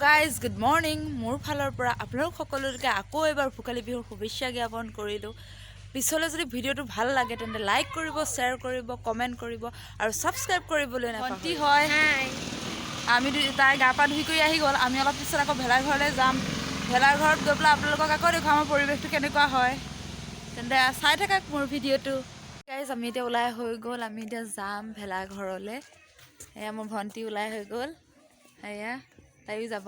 Guys good morning মোৰ ফালৰ পৰা আপোনালোক সকলোকে আকৌ এবাৰ ভোগালী বিহুৰ শুভেচ্ছা জ্ঞাপন কৰিলোঁ। পিছলৈ যদি ভিডিঅ'টো ভাল লাগে তেন্তে লাইক কৰিব, শ্বেয়াৰ কৰিব, কমেণ্ট কৰিব আৰু ছাবস্ক্ৰাইব কৰিবলৈ নাপাহৰিব। হয় আমি তাই গা পা ধুই কৰি আহি গ'ল। আমি অলপ পিছত আকৌ ভেলাঘৰলৈ যাম। ভেলাঘৰত গৈ পেলাই আপোনালোকক আকৌ দেখুৱাম আমাৰ পৰিৱেশটো কেনেকুৱা হয়। তেন্তে চাই থাকক মোৰ ভিডিঅ'টো। গাইজ আমি এতিয়া ওলাই হৈ গ'ল। আমি এতিয়া যাম ভেলাঘৰলৈ। এয়া মোৰ ভণ্টি ওলাই হৈ গ'ল। এয়া তাইও যাব।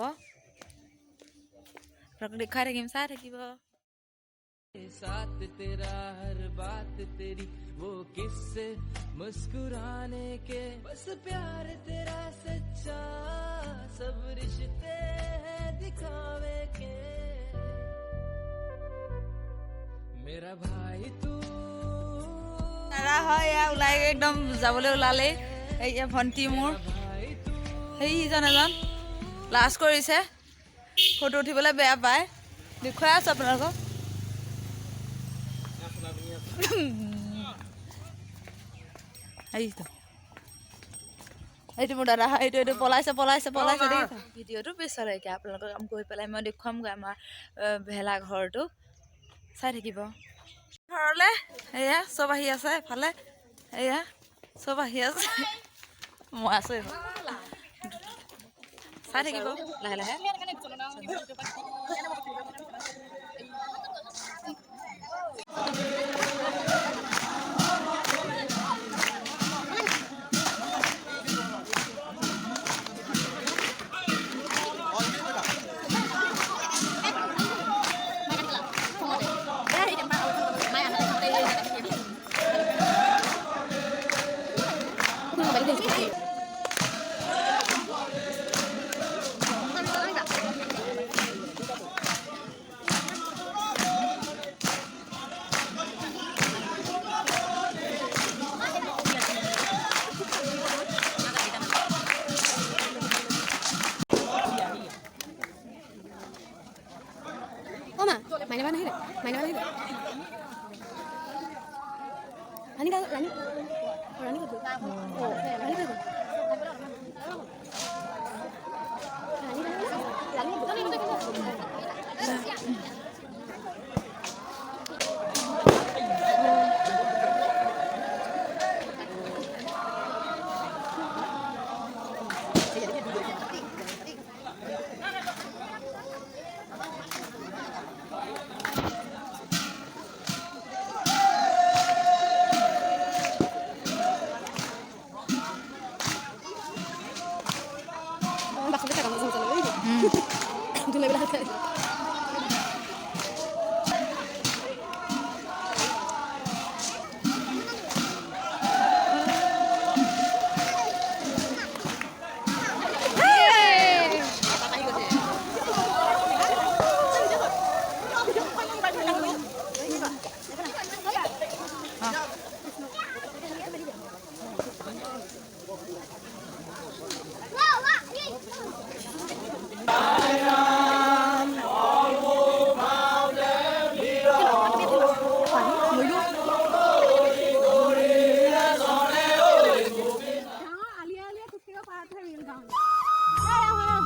আপোনালোকক দেখুৱাই থাকিম, চাই থাকিব। साथ तेरा हर बात तेरी वो किस्से मुस्कुराने के बस प्यार तेरा सच्चा सब रिश्ते हैं दिखावे के मेरा भाई तू तारा হয় या ওলাই একদম যাবলৈ ওলালে। এই ভণ্টি মোৰ সেই ইজন এজন লাজ কৰিছে, ফটো উঠিবলৈ বেয়া পায়। দেখুৱাই আছোঁ আপোনালোকক। এইটো মোৰ দাদা হয়, এইটো পলাইছে দেখিছা। ভিডিঅ'টো পিছলৈকে আপোনালোকক গৈ পেলাই মই দেখুৱামগৈ আমাৰ ভেলাঘৰটো। চাই থাকিব। ঘৰলৈ এয়া চব আহি আছে, এফালে এয়া চব আহি আছে, মই আছোঁ এইফালে। চাই থাকিব লাহে লাহে। Mainnya mana ini? Mainnya mana ini? Rani kan? Rani? Rani kan? Oh, Rani kan? Rani kan? Itu lebih lahir.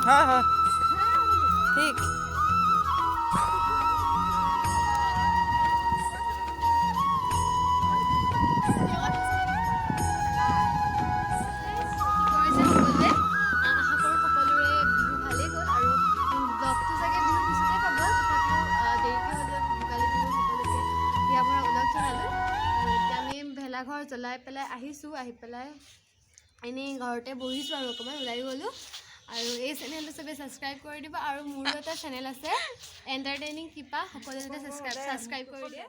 हाँ हाँ ठीक। ভেলাঘৰ জ্বলাই পেলাই আহিছোঁ, আহি পেলাই এনেই ঘৰতে বহিছোঁ আৰু অকণমান ওলাই গ'লোঁ। আৰু এই চেনেলটো চবে ছাবস্ক্ৰাইব কৰি দিব। আৰু মোৰো এটা চেনেল আছে এণ্টাৰটেইনিং কিপা, সকলোৱে ছাবস্ক্ৰাইব কৰি দিয়ে।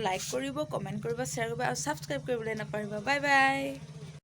লাইক কৰিব, কমেণ্ট কৰিব, শ্বেয়াৰ কৰিব আৰু ছাবস্ক্ৰাইব কৰিবলৈ নাপাহৰিব। Bye bye.